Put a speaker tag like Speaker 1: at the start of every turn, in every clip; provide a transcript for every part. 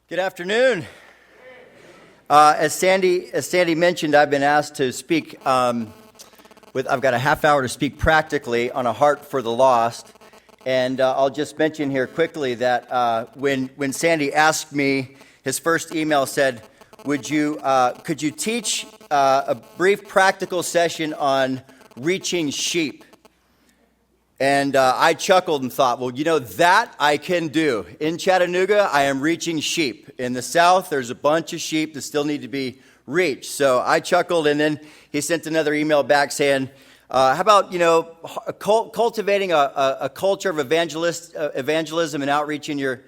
Speaker 1: Good afternoon. As Sandy mentioned, I've been asked to speak. I've got a half hour to speak practically on a heart for the lost, and I'll just mention here quickly that when Sandy asked me, his first email said, could you teach a brief practical session on reaching sheep? And I chuckled and thought, well, that I can do. In Chattanooga, I am reaching sheep. In the South, there's a bunch of sheep that still need to be reached. So I chuckled, and then he sent another email back saying, how about, cultivating a culture of evangelism and outreach in your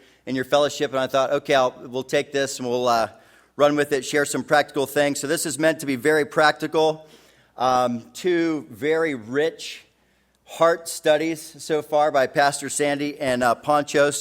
Speaker 1: fellowship? And I thought, okay, we'll take this and we'll run with it, share some practical things. So this is meant to be very practical, two very rich heart studies so far by Pastor Sandy and Pancho.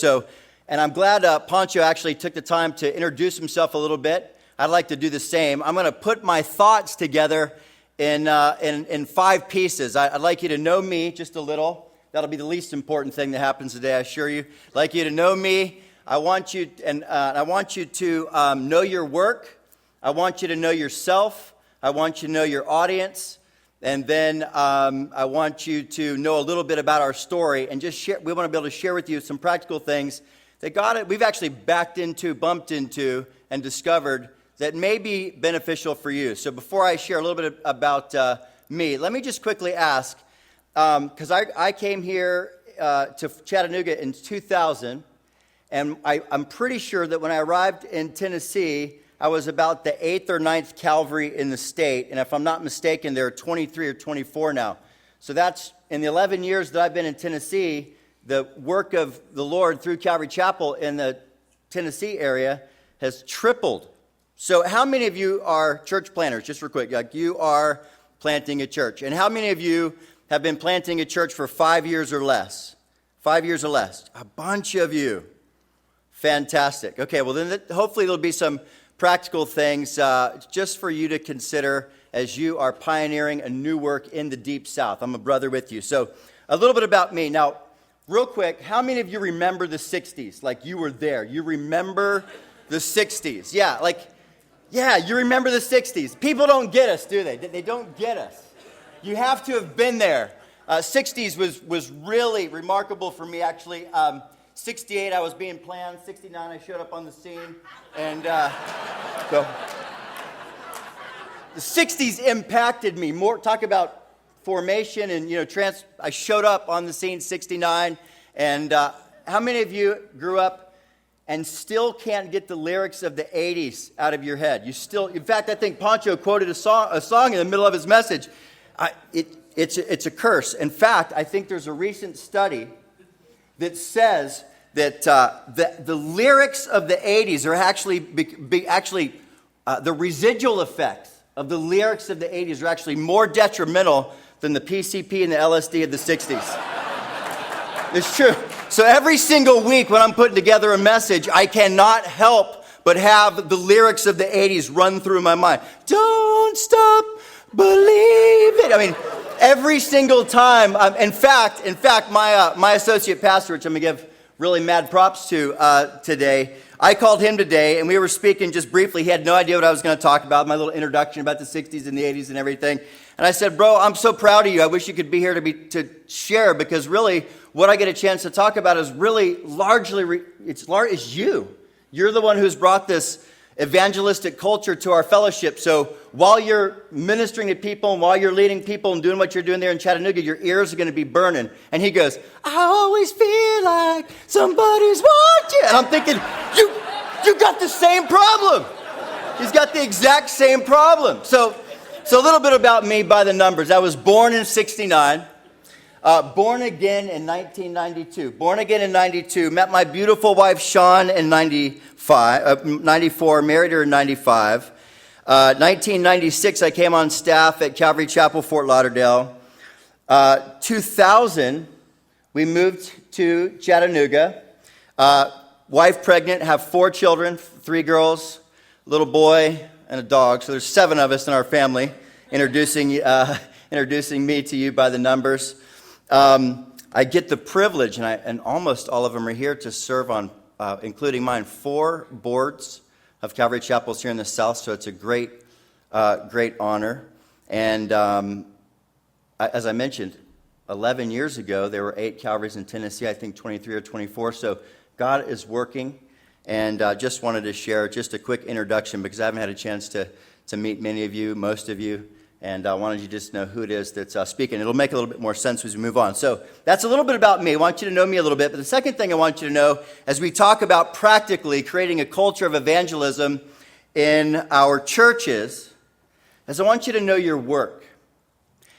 Speaker 1: And I'm glad Pancho actually took the time to introduce himself a little bit. I'd like to do the same. I'm going to put my thoughts together in 5 pieces. I'd like you to know me just a little. That'll be the least important thing that happens today, I assure you. I'd like you to know me. I want you to know your work. I want you to know yourself. I want you to know your audience. And then I want you to know a little bit about our story and just share. We want to be able to share with you some practical things that we've actually bumped into, and discovered that may be beneficial for you. So before I share a little bit about me, let me just quickly ask, because I came here to Chattanooga in 2000, and I'm pretty sure that when I arrived in Tennessee, I was about the 8th or 9th Calvary in the state, and if I'm not mistaken, there are 23 or 24 now. So that's, in the 11 years that I've been in Tennessee, the work of the Lord through Calvary Chapel in the Tennessee area has tripled. So how many of you are church planters? Just real quick, like you are planting a church. And how many of you have been planting a church for 5 years or less? 5 years or less. A bunch of you. Fantastic. Okay, well then hopefully there'll be some practical things just for you to consider as you are pioneering a new work in the Deep South. I'm a brother with you. So a little bit about me. Now, real quick, how many of you remember the 60s? Like you were there. You remember the 60s. Yeah, you remember the 60s. People don't get us, do they? They don't get us. You have to have been there. 60s was really remarkable for me, actually. 68, I was being planned. 69, I showed up on the scene. And so the 60s impacted me more. Talk about formation and, I showed up on the scene 69. And how many of you grew up and still can't get the lyrics of the 80s out of your head? In fact, I think Pancho quoted a song in the middle of his message. It's a curse. In fact, I think there's a recent study that says that the lyrics of the 80s are actually the residual effects of the lyrics of the 80s are actually more detrimental than the PCP and the LSD of the 60s. It's true. So every single week when I'm putting together a message, I cannot help but have the lyrics of the 80s run through my mind. Don't stop believing. I mean, every single time. In fact, my associate pastor, which I'm going to give really mad props to today, I called him today, and we were speaking just briefly. He had no idea what I was going to talk about, my little introduction about the 60s and the 80s and everything. And I said, bro, I'm so proud of you. I wish you could be here to share, because really what I get a chance to talk about is really largely, it's you. You're the one who's brought this evangelistic culture to our fellowship. So while you're ministering to people and while you're leading people and doing what you're doing there in Chattanooga, your ears are going to be burning. And he goes, I always feel like somebody's watching. And I'm thinking, you got the same problem. He's got the exact same problem. So a little bit about me by the numbers. I was born in 69. Born again in 1992. Born again in 92. Met my beautiful wife, Shawn, in 94. Married her in 95. 1996, I came on staff at Calvary Chapel, Fort Lauderdale. 2000, we moved to Chattanooga. Wife pregnant, have 4 children, 3 girls, a little boy, and a dog. So there's 7 of us in our family. Introducing me to you by the numbers. I get the privilege, and almost all of them are here, to serve on including mine, 4 boards of Calvary Chapels here in the South, so it's a great honor. And as I mentioned, 11 years ago, there were 8 Calvaries in Tennessee, I think 23 or 24. So God is working, and just wanted to share just a quick introduction because I haven't had a chance to meet many of you, most of you, and I wanted you to just know who it is that's speaking. It'll make a little bit more sense as we move on. So that's a little bit about me. I want you to know me a little bit. But the second thing I want you to know, as we talk about practically creating a culture of evangelism in our churches, is I want you to know your work.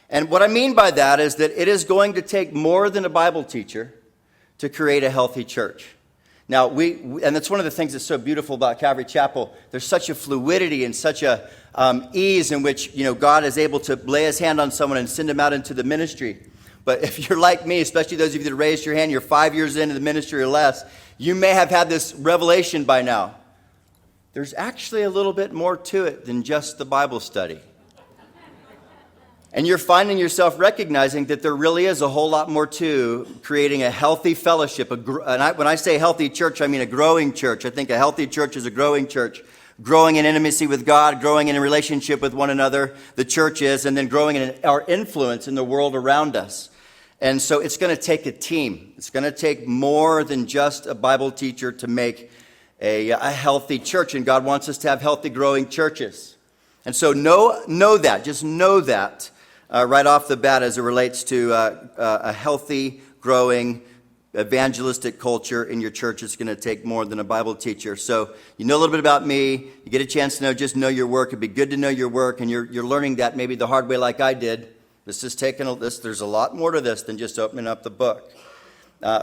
Speaker 1: And what I mean by that is that it is going to take more than a Bible teacher to create a healthy church. Now, and that's one of the things that's so beautiful about Calvary Chapel. There's such a fluidity and such a ease in which, God is able to lay his hand on someone and send them out into the ministry. But if you're like me, especially those of you that raised your hand, you're 5 years into the ministry or less, you may have had this revelation by now. There's actually a little bit more to it than just the Bible study. And you're finding yourself recognizing that there really is a whole lot more to creating a healthy fellowship. When I say healthy church, I mean a growing church. I think a healthy church is a growing church. Growing in intimacy with God, growing in a relationship with one another, the church is, and then growing in our influence in the world around us. And so it's going to take a team. It's going to take more than just a Bible teacher to make a healthy church. And God wants us to have healthy, growing churches. And so know that. Just know that. Right off the bat as it relates to a healthy, growing, evangelistic culture in your church. It's going to take more than a Bible teacher. So you know a little bit about me. You get a chance to know your work. It'd be good to know your work, and you're learning that maybe the hard way like I did. There's a lot more to this than just opening up the book,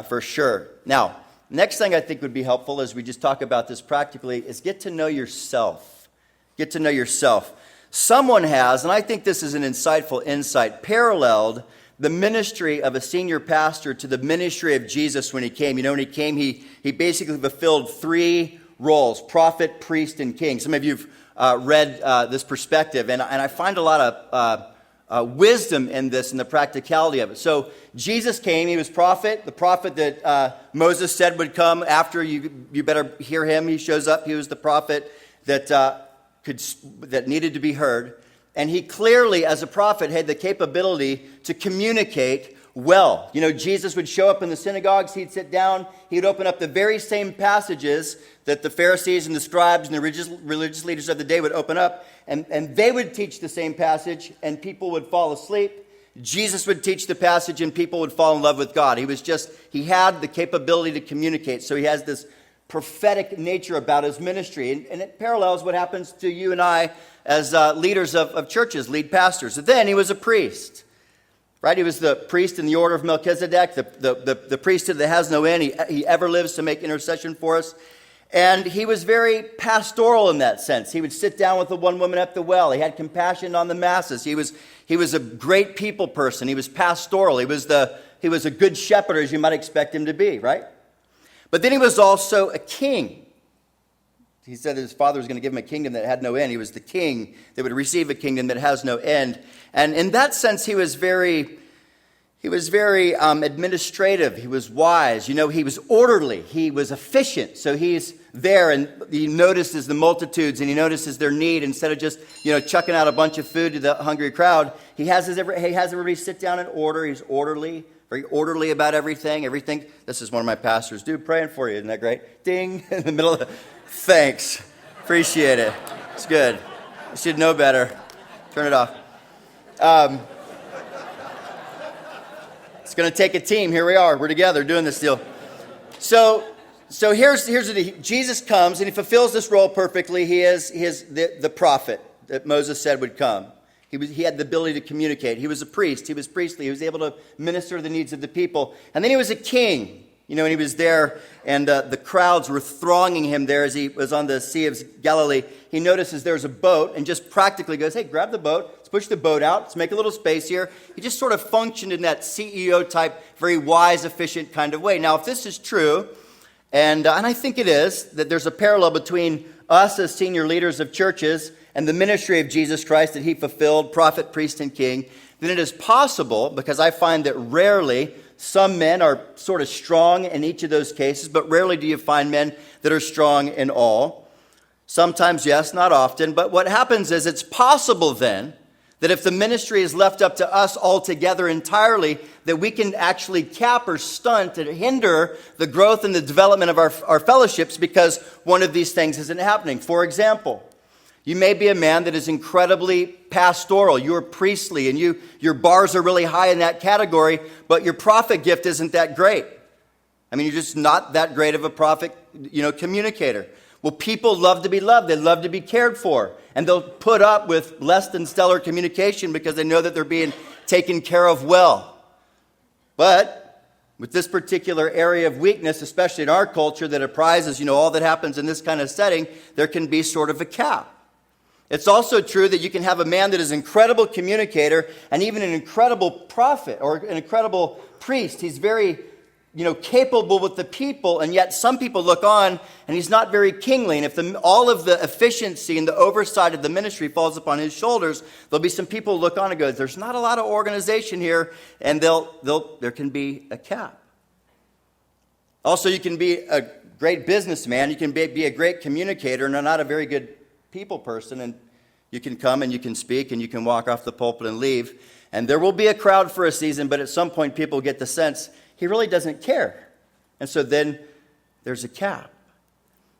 Speaker 1: for sure. Now, next thing I think would be helpful as we just talk about this practically is get to know yourself. Get to know yourself. Someone has, and I think this is an insightful insight, paralleled the ministry of a senior pastor to the ministry of Jesus when he came. When he came, he basically fulfilled 3 roles: prophet, priest, and king. Some of you have read this perspective, and I find a lot of wisdom in this and the practicality of it. So Jesus came, he was prophet, the prophet that Moses said would come after you better hear him. He shows up, he was the prophet that needed to be heard. And he clearly, as a prophet, had the capability to communicate well. Jesus would show up in the synagogues, he'd sit down, he'd open up the very same passages that the Pharisees and the scribes and the religious leaders of the day would open up, and they would teach the same passage, and people would fall asleep. Jesus would teach the passage, and people would fall in love with God. He had the capability to communicate, so he has this prophetic nature about his ministry, and it parallels what happens to you and I as leaders of churches, lead pastors. And then he was a priest, right? He was the priest in the order of Melchizedek, the priesthood that has no end. He ever lives to make intercession for us. And he was very pastoral in that sense. He would sit down with the one woman at the well. He had compassion on the masses. He was a great people person. He was pastoral. He was a good shepherd, as you might expect him to be, right? But then he was also a king. He said that his father was going to give him a kingdom that had no end. He was the king that would receive a kingdom that has no end. And in that sense, he was very administrative. He was wise. He was orderly. He was efficient. So he's there, and he notices the multitudes, and he notices their need. Instead of just chucking out a bunch of food to the hungry crowd, he has everybody sit down in order. He's orderly. Very orderly about everything. This is one of my pastors. Dude, praying for you. Isn't that great? Ding. In the middle of the... Thanks. Appreciate it. It's good. You should know better. Turn it off. It's going to take a team. Here we are. We're together doing this deal. So here's the deal. Jesus comes, and he fulfills this role perfectly. He is the prophet that Moses said would come. He had the ability to communicate. He was a priest. He was priestly. He was able to minister to the needs of the people. And then he was a king. And he was there, and the crowds were thronging him there as he was on the Sea of Galilee. He notices there's a boat and just practically goes, hey, grab the boat. Let's push the boat out. Let's make a little space here. He just sort of functioned in that CEO type, very wise, efficient kind of way. Now, if this is true, and I think it is, that there's a parallel between us as senior leaders of churches and the ministry of Jesus Christ that he fulfilled, prophet, priest, and king, then it is possible, because I find that rarely some men are sort of strong in each of those cases, but rarely do you find men that are strong in all. Sometimes, yes, not often. But what happens is it's possible then that if the ministry is left up to us altogether entirely, that we can actually cap or stunt and hinder the growth and the development of our fellowships because one of these things isn't happening. For example, you may be a man that is incredibly pastoral. You're priestly and your bars are really high in that category, but your prophet gift isn't that great. I mean, you're just not that great of a prophet, communicator. Well, people love to be loved. They love to be cared for. And they'll put up with less than stellar communication because they know that they're being taken care of well. But with this particular area of weakness, especially in our culture that apprises, all that happens in this kind of setting, there can be sort of a cap. It's also true that you can have a man that is an incredible communicator and even an incredible prophet or an incredible priest. He's very, capable with the people, and yet some people look on and he's not very kingly. And if all of the efficiency and the oversight of the ministry falls upon his shoulders, there'll be some people who look on and go, there's not a lot of organization here, and there can be a cap. Also, you can be a great businessman, you can be a great communicator, and not a very good people person, and you can come and you can speak and you can walk off the pulpit and leave, and there will be a crowd for a season, but at some point people get the sense he really doesn't care, and so then there's a cap.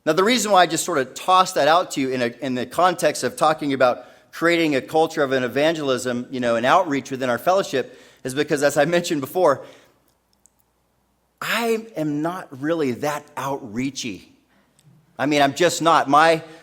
Speaker 1: Now, the reason why I just sort of tossed that out to you in the context of talking about creating a culture of an evangelism, an outreach within our fellowship, is because, as I mentioned before, I am not really that outreachy. I mean, I'm just not.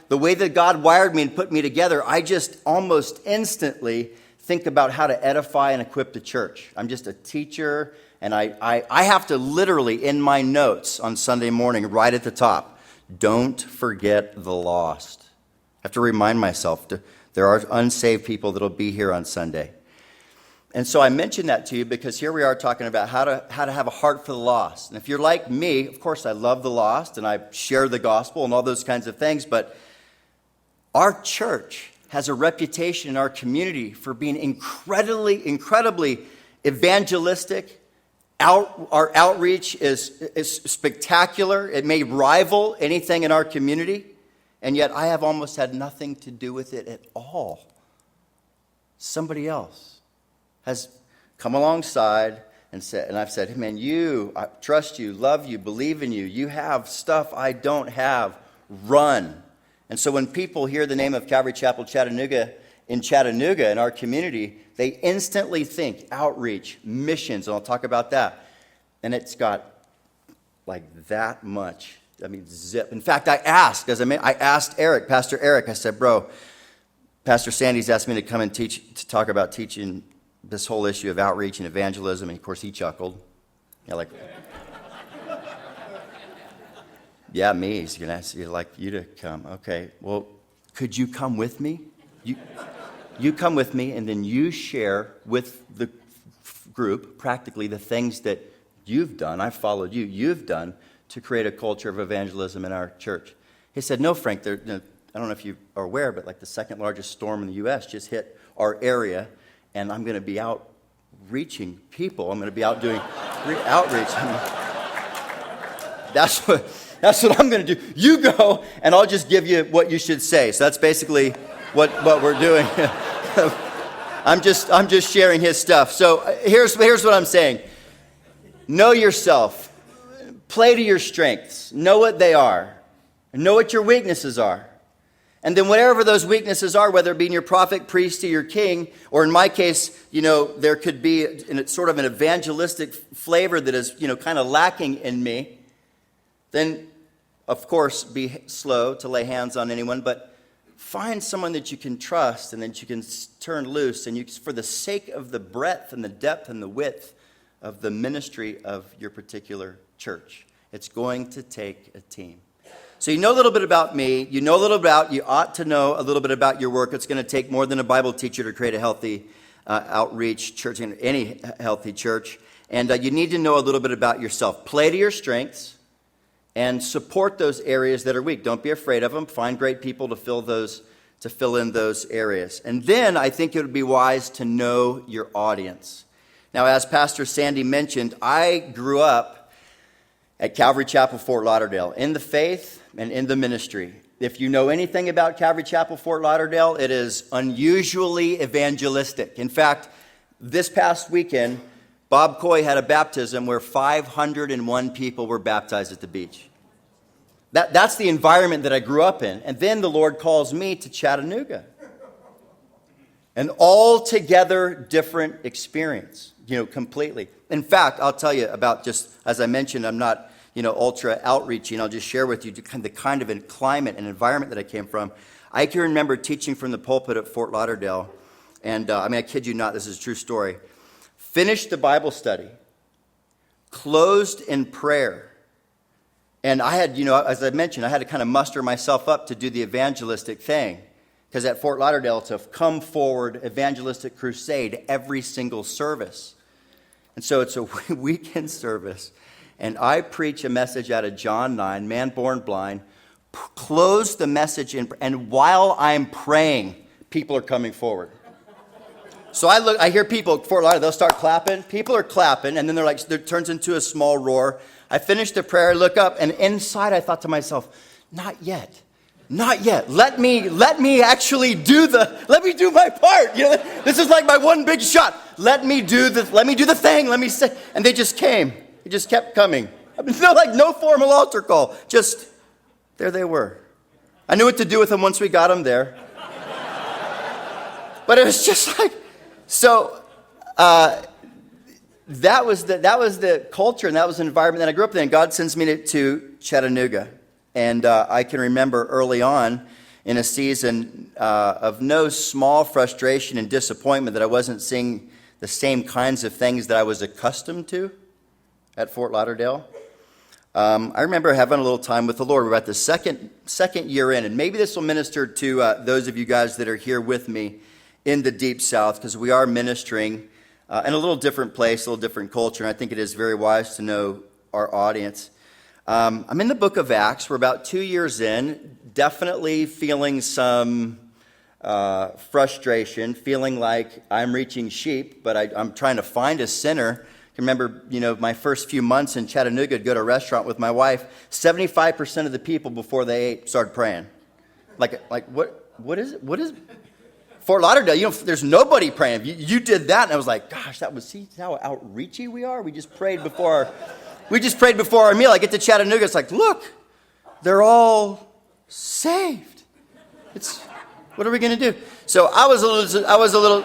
Speaker 1: The way that God wired me and put me together, I just almost instantly think about how to edify and equip the church. I'm just a teacher, and I have to literally, in my notes on Sunday morning, right at the top, don't forget the lost. I have to remind myself, there are unsaved people that will be here on Sunday. And so I mention that to you because here we are talking about how to have a heart for the lost. And if you're like me, of course I love the lost and I share the gospel and all those kinds of things, but our church has a reputation in our community for being incredibly evangelistic. Our outreach is spectacular. It may rival anything in our community, and yet I have almost had nothing to do with it at all. Somebody else has come alongside and I've said, hey man, I trust you, love you, believe in you. You have stuff I don't have. Run. And so when people hear the name of Calvary Chapel Chattanooga in our community, they instantly think outreach, missions, and I'll talk about that. And it's got like that much. I mean, zip. In fact, I asked Eric, Pastor Eric, I said, bro, Pastor Sandy's asked me to come and talk about teaching this whole issue of outreach and evangelism, and of course he chuckled. Yeah, me. He's going to ask you to come. Okay, well, could you come with me? You come with me, and then you share with the group practically the things that you've done. I followed you. You've done to create a culture of evangelism in our church. He said, no, Frank, I don't know if you are aware, but like the second largest storm in the U.S. just hit our area, and I'm going to be out reaching people. I'm going to be out doing outreach. That's what I'm going to do. You go, and I'll just give you what you should say. So that's basically what we're doing. I'm just sharing his stuff. So here's what I'm saying. Know yourself. Play to your strengths. Know what they are. Know what your weaknesses are. And then whatever those weaknesses are, whether it be in your prophet, priest, or your king, or in my case, there could be sort of an evangelistic flavor that is, kind of lacking in me, then, of course, be slow to lay hands on anyone, but find someone that you can trust and that you can turn loose, and for the sake of the breadth and the depth and the width of the ministry of your particular church. It's going to take a team. So you know a little bit about me. You ought to know a little bit about your work. It's going to take more than a Bible teacher to create a healthy outreach church, in any healthy church. And you need to know a little bit about yourself. Play to your strengths and support those areas that are weak. Don't be afraid of them. Find great people to fill in those areas. And then I think it would be wise to know your audience. Now, as Pastor Sandy mentioned, I grew up at Calvary Chapel, Fort Lauderdale, in the faith and in the ministry. If you know anything about Calvary Chapel, Fort Lauderdale, it is unusually evangelistic. In fact, this past weekend, Bob Coy had a baptism where 501 people were baptized at the beach. That's the environment that I grew up in. And then the Lord calls me to Chattanooga. An altogether different experience, completely. In fact, I'll tell you about, just as I mentioned, I'm not, ultra outreaching. I'll just share with you the kind of climate and environment that I came from. I can remember teaching from the pulpit at Fort Lauderdale. And I kid you not, this is a true story. Finished the Bible study, closed in prayer. And I had, as I mentioned, I had to kind of muster myself up to do the evangelistic thing. Because at Fort Lauderdale, it's a come forward evangelistic crusade every single service. And so it's a weekend service. And I preach a message out of John 9, man born blind, close the message in, and while I'm praying, people are coming forward. So I hear people at Fort Lauderdale, they'll start clapping. People are clapping, and then it turns into a small roar. I finish the prayer, I look up, and inside I thought to myself, not yet. Not yet. Let me actually let me do my part. This is like my one big shot. Let me do the thing. Let me say. And they just came. It just kept coming. No formal altar call. Just, there they were. I knew what to do with them once we got them there. But it was just like, so that was the culture and that was the environment that I grew up in. And God sends me to Chattanooga. And I can remember early on in a season of no small frustration and disappointment that I wasn't seeing the same kinds of things that I was accustomed to at Fort Lauderdale. I remember having a little time with the Lord. We're at the second year in, and maybe this will minister to those of you guys that are here with me in the Deep South, because we are ministering in a little different place, a little different culture, and I think it is very wise to know our audience. I'm in the book of Acts. We're about 2 years in, definitely feeling some frustration, feeling like I'm reaching sheep, but I'm trying to find a sinner. I can remember, my first few months in Chattanooga, I'd go to a restaurant with my wife. 75% of the people before they ate started praying. Like what is it? What is Fort Lauderdale? There's nobody praying. You did that, and I was like, gosh, see how outreachy we are. We just prayed before our meal. I get to Chattanooga. It's like, look, they're all saved. What are we going to do? So I was a little.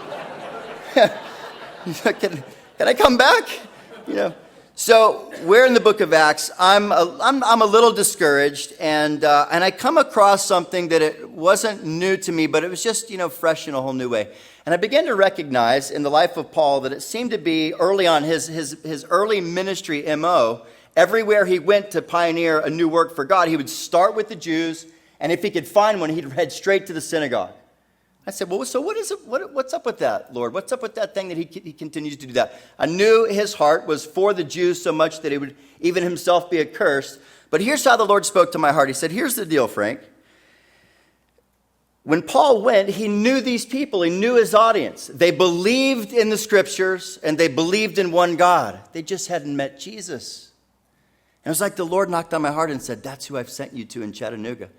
Speaker 1: Can I come back? So we're in the book of Acts. I'm a little discouraged, and I come across something that it wasn't new to me, but it was just fresh in a whole new way. And I began to recognize in the life of Paul that it seemed to be early on his early ministry MO. Everywhere he went to pioneer a new work for God, he would start with the Jews, and if he could find one, he'd head straight to the synagogue. I said, well, so what is it? What's up with that, Lord? What's up with that thing that he continues to do that? I knew his heart was for the Jews so much that he would even himself be accursed. But here's how the Lord spoke to my heart. He said, here's the deal, Frank. When Paul went, he knew these people. He knew his audience. They believed in the scriptures, and they believed in one God. They just hadn't met Jesus. And it was like the Lord knocked on my heart and said, that's who I've sent you to in Chattanooga.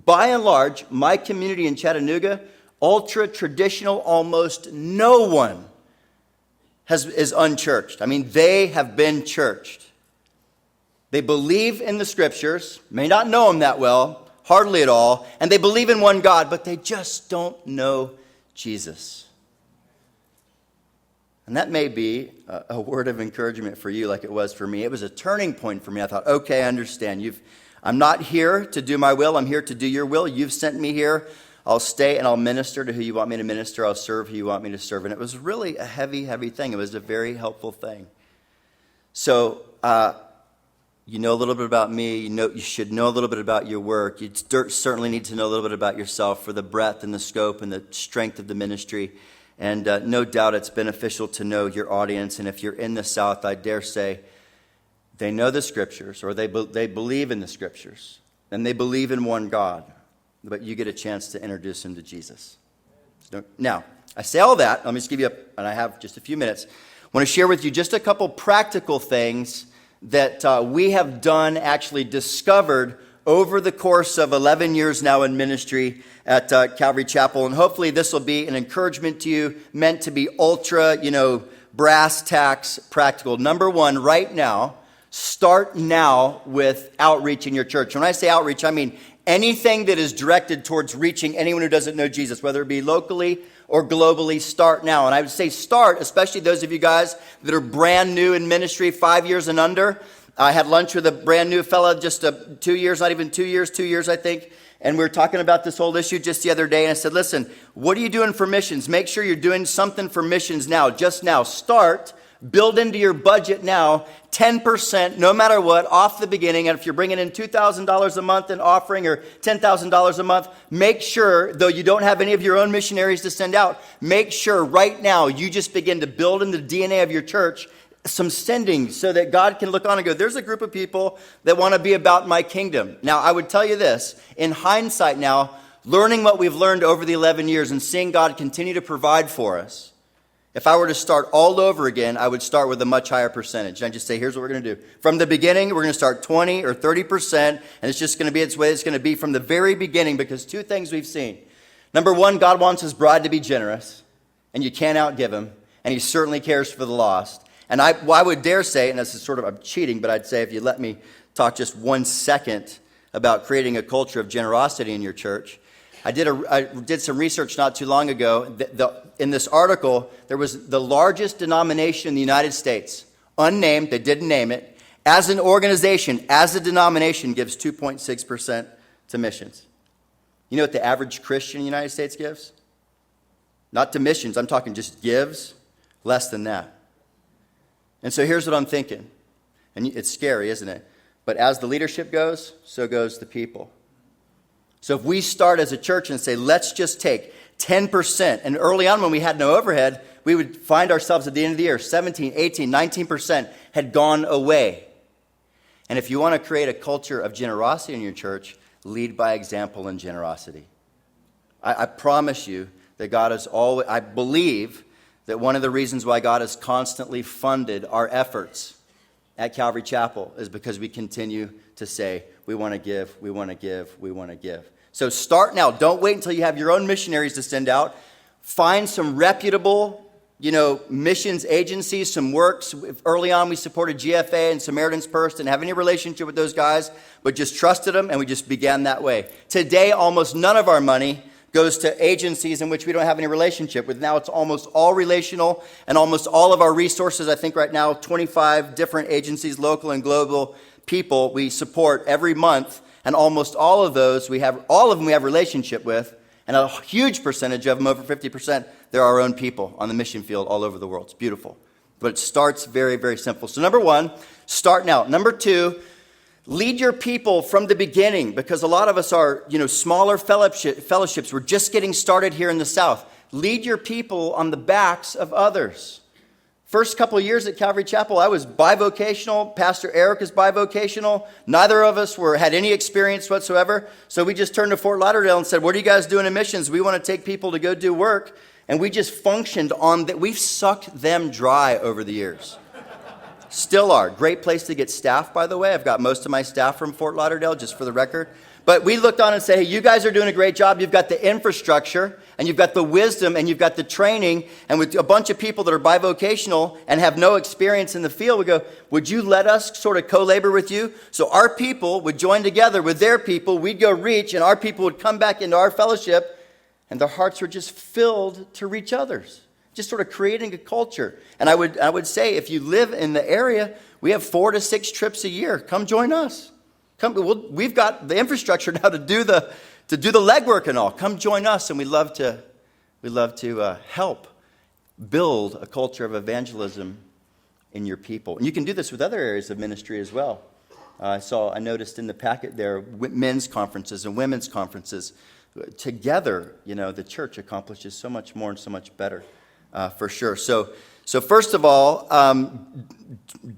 Speaker 1: By and large, my community in Chattanooga, ultra-traditional, almost no one is unchurched. They have been churched. They believe in the scriptures, may not know them that well, hardly at all, and they believe in one God, but they just don't know Jesus. And that may be a word of encouragement for you like it was for me. It was a turning point for me. I thought, okay, I understand. I'm not here to do my will. I'm here to do your will. You've sent me here. I'll stay and I'll minister to who you want me to minister. I'll serve who you want me to serve. And it was really a heavy, heavy thing. It was a very helpful thing. So, you know a little bit about me. You should know a little bit about your work. You certainly need to know a little bit about yourself for the breadth and the scope and the strength of the ministry. And no doubt it's beneficial to know your audience. And if you're in the South, I dare say they know the scriptures, or they believe in the scriptures, and they believe in one God. But you get a chance to introduce them to Jesus. Now, I say all that. Let me just give you and I have just a few minutes. want to share with you just a couple practical things that we have done, actually discovered over the course of 11 years now in ministry at Calvary Chapel. And hopefully this will be an encouragement to you, meant to be ultra, brass tacks practical. Number one, right now, start now with outreach in your church. When I say outreach, I mean anything that is directed towards reaching anyone who doesn't know Jesus, whether it be locally or globally. Start now. And I would say start, especially those of you guys that are brand new in ministry, 5 years and under. I had lunch with a brand new fella, just 2 years, not even 2 years, 2 years, I think. And we were talking about this whole issue just the other day. And I said, listen, what are you doing for missions? Make sure you're doing something for missions now, just now. Start, build into your budget now, 10%, no matter what, off the beginning. And if you're bringing in $2,000 a month in offering or $10,000 a month, make sure, though you don't have any of your own missionaries to send out, make sure right now you just begin to build in the DNA of your church some sending so that God can look on and go, there's a group of people that want to be about my kingdom. Now, I would tell you this, in hindsight now, learning what we've learned over the 11 years and seeing God continue to provide for us, if I were to start all over again, I would start with a much higher percentage. And I just say, here's what we're going to do. From the beginning, we're going to start 20 or 30%, and it's just going to be its way it's going to be from the very beginning, because two things we've seen. Number one, God wants his bride to be generous, and you can't outgive him, and he certainly cares for the lost. And I would dare say, and this is sort of, I'm cheating, but I'd say if you let me talk just 1 second about creating a culture of generosity in your church. I did some research not too long ago. In this article, there was the largest denomination in the United States, unnamed, they didn't name it, as an organization, as a denomination, gives 2.6% to missions. You know what the average Christian in the United States gives? Not to missions, I'm talking just gives, less than that. And so here's what I'm thinking. And it's scary, isn't it? But as the leadership goes, so goes the people. So if we start as a church and say, let's just take 10%. And early on when we had no overhead, we would find ourselves at the end of the year, 17, 18, 19% had gone away. And if you want to create a culture of generosity in your church, lead by example in generosity. I promise you that God is always, I believe that one of the reasons why God has constantly funded our efforts at Calvary Chapel is because we continue to say, we want to give, we want to give, we want to give. So start now. Don't wait until you have your own missionaries to send out. Find some reputable, missions agencies, some works. Early on, we supported GFA and Samaritan's Purse. Didn't have any relationship with those guys, but just trusted them, and we just began that way. Today, almost none of our money goes to agencies in which we don't have any relationship with. Now it's almost all relational, and almost all of our resources, I think right now, 25 different agencies, local and global people we support every month, and almost all of them we have relationship with, and a huge percentage of them, over 50%, they're our own people on the mission field all over the world. It's beautiful. But it starts very, very simple. So number one, start now. Number two, lead your people from the beginning, because a lot of us are, smaller fellowships. We're just getting started here in the South. Lead your people on the backs of others. First couple of years at Calvary Chapel, I was bivocational. Pastor Eric is bivocational. Neither of us had any experience whatsoever. So we just turned to Fort Lauderdale and said, what are you guys doing in missions? We want to take people to go do work. And we just functioned on that. We've sucked them dry over the years. Still are. Great place to get staff, by the way. I've got most of my staff from Fort Lauderdale, just for the record. But we looked on and said, hey, you guys are doing a great job. You've got the infrastructure, and you've got the wisdom, and you've got the training. And with a bunch of people that are bivocational and have no experience in the field, we go, would you let us sort of co-labor with you? So our people would join together with their people. We'd go reach, and our people would come back into our fellowship, and their hearts were just filled to reach others. Just sort of creating a culture. And I would say, if you live in the area, we have 4 to 6 trips a year. Come join us. We've got the infrastructure now to do the legwork and all. Come join us, and we love to help build a culture of evangelism in your people. And you can do this with other areas of ministry as well. I noticed in the packet there men's conferences and women's conferences. Together, the church accomplishes so much more and so much better. For sure. So first of all,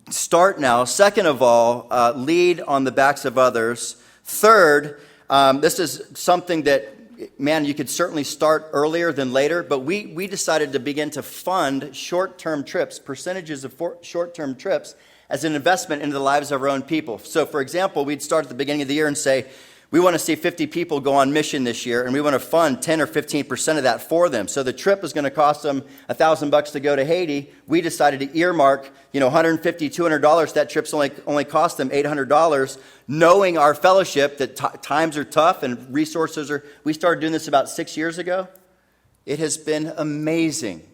Speaker 1: start now. Second of all, lead on the backs of others. Third, this is something that man, you could certainly start earlier than later, but we decided to begin to fund short-term trips, percentages of short-term trips, as an investment into the lives of our own people. So, for example, we'd start at the beginning of the year and say, we want to see 50 people go on mission this year, and we want to fund 10 or 15% of that for them. So the trip is going to cost them $1,000 to go to Haiti. We decided to earmark, $150, $200. That trip's only cost them $800, knowing our fellowship that times are tough and resources are. We started doing this about 6 years ago. It has been amazing.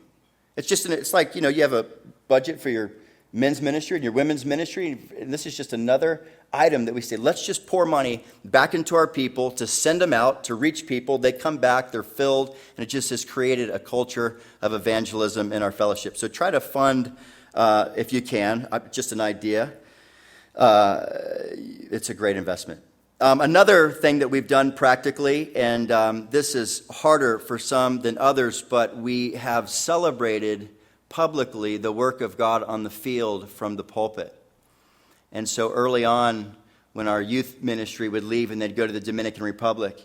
Speaker 1: It's like, you have a budget for your men's ministry and your women's ministry, and this is just another item that we say, let's just pour money back into our people to send them out to reach people. They come back, they're filled, and it just has created a culture of evangelism in our fellowship. So try to fund, if you can, just an idea. It's a great investment. Another thing that we've done practically, and this is harder for some than others, but we have celebrated publicly the work of God on the field from the pulpit. And so early on, when our youth ministry would leave and they'd go to the Dominican Republic,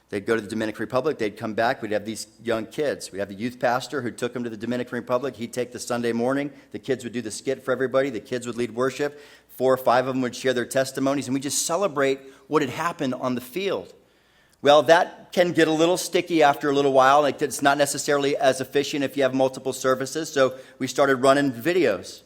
Speaker 1: they'd come back, we'd have these young kids. We'd have the youth pastor who took them to the Dominican Republic. He'd take the Sunday morning. The kids would do the skit for everybody. The kids would lead worship. 4 or 5 of them would share their testimonies, and we just celebrate what had happened on the field. Well, that can get a little sticky after a little while. Like, it's not necessarily as efficient if you have multiple services, so we started running videos.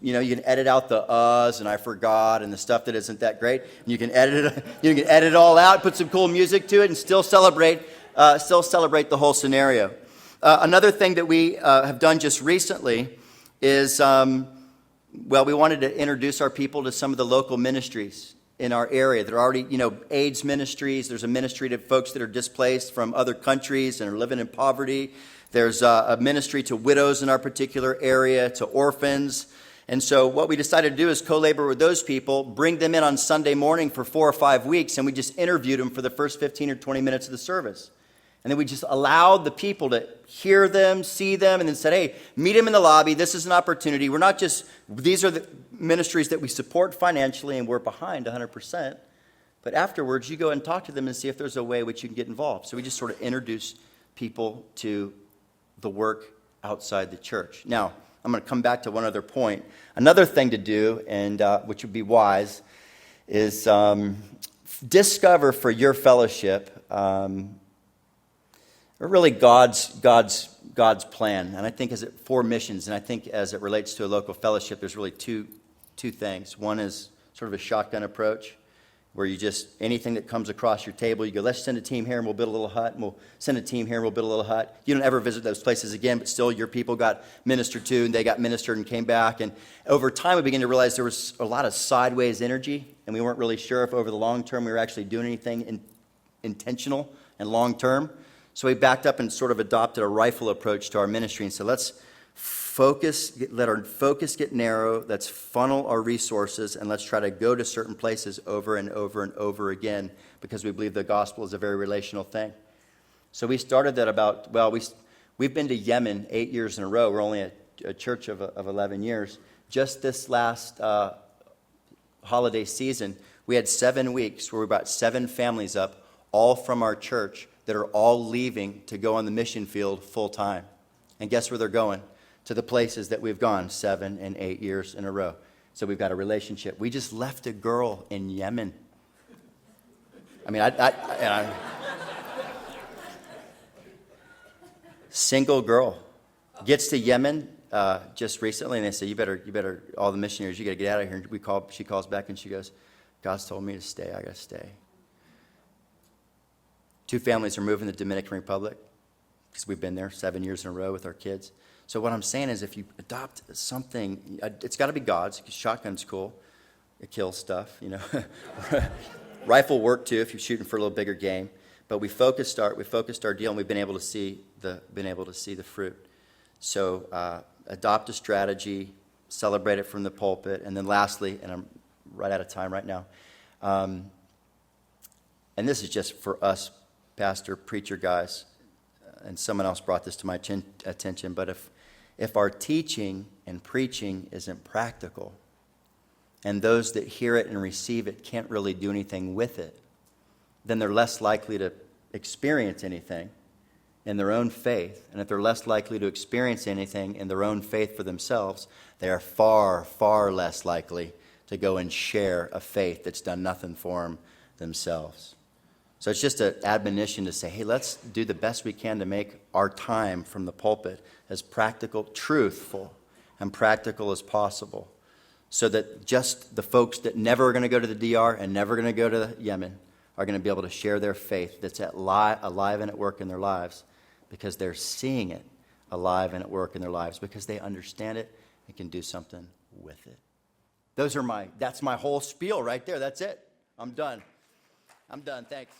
Speaker 1: You can edit out the uhs and I forgot and the stuff that isn't that great. And you can edit it all out, put some cool music to it, and still celebrate the whole scenario. Another thing that we have done just recently is, we wanted to introduce our people to some of the local ministries in our area. There are already, AIDS ministries. There's a ministry to folks that are displaced from other countries and are living in poverty. There's a ministry to widows in our particular area, to orphans. And so what we decided to do is co-labor with those people, bring them in on Sunday morning for 4 or 5 weeks, and we just interviewed them for the first 15 or 20 minutes of the service. And then we just allowed the people to hear them, see them, and then said, hey, meet them in the lobby. This is an opportunity. These are the ministries that we support financially, and we're behind 100%. But afterwards, you go and talk to them and see if there's a way which you can get involved. So we just sort of introduce people to the work outside the church. Now, I'm going to come back to one other point. Another thing to do, and which would be wise, is discover for your fellowship really God's plan. And I think for missions, and I think as it relates to a local fellowship, there's really two things. One is sort of a shotgun approach, where you just, anything that comes across your table, you go, let's send a team here and we'll build a little hut, and we'll send a team here and we'll build a little hut. You don't ever visit those places again, but still your people got ministered to, and they got ministered and came back. And over time, we began to realize there was a lot of sideways energy, and we weren't really sure if over the long term we were actually doing anything intentional and long term. So we backed up and sort of adopted a rifle approach to our ministry and said, let's let our focus get narrow, let's funnel our resources, and let's try to go to certain places over and over and over again, because we believe the gospel is a very relational thing. So we started that we've been to Yemen 8 years in a row. We're only a church of 11 years. Just this last holiday season, we had 7 weeks where we brought 7 families up, all from our church, that are all leaving to go on the mission field full time. And guess where they're going? To the places that we've gone 7 and 8 years in a row. So we've got a relationship. We just left a girl in Yemen. I mean, single girl gets to Yemen just recently, and they say, you better, all the missionaries, you got to get out of here. And she calls back and she goes, God's told me to stay. I got to stay. 2 families are moving to the Dominican Republic because we've been there 7 years in a row with our kids. So what I'm saying is, if you adopt something, it's got to be God's, because shotgun's cool. It kills stuff, Rifle work too if you're shooting for a little bigger game. But we focused our deal, and we've been able to see the fruit. So adopt a strategy, celebrate it from the pulpit, and then lastly, and I'm right out of time right now, and this is just for us pastor, preacher guys, and someone else brought this to my attention, but if our teaching and preaching isn't practical, and those that hear it and receive it can't really do anything with it, then they're less likely to experience anything in their own faith, and if they're less likely to experience anything in their own faith for themselves, they are far, far less likely to go and share a faith that's done nothing for them themselves. So it's just an admonition to say, hey, let's do the best we can to make our time from the pulpit as practical, truthful, and practical as possible, so that just the folks that never are going to go to the DR and never going to go to Yemen are going to be able to share their faith that's alive and at work in their lives, because they're seeing it alive and at work in their lives, because they understand it and can do something with it. That's my whole spiel right there. That's it. I'm done. Thanks.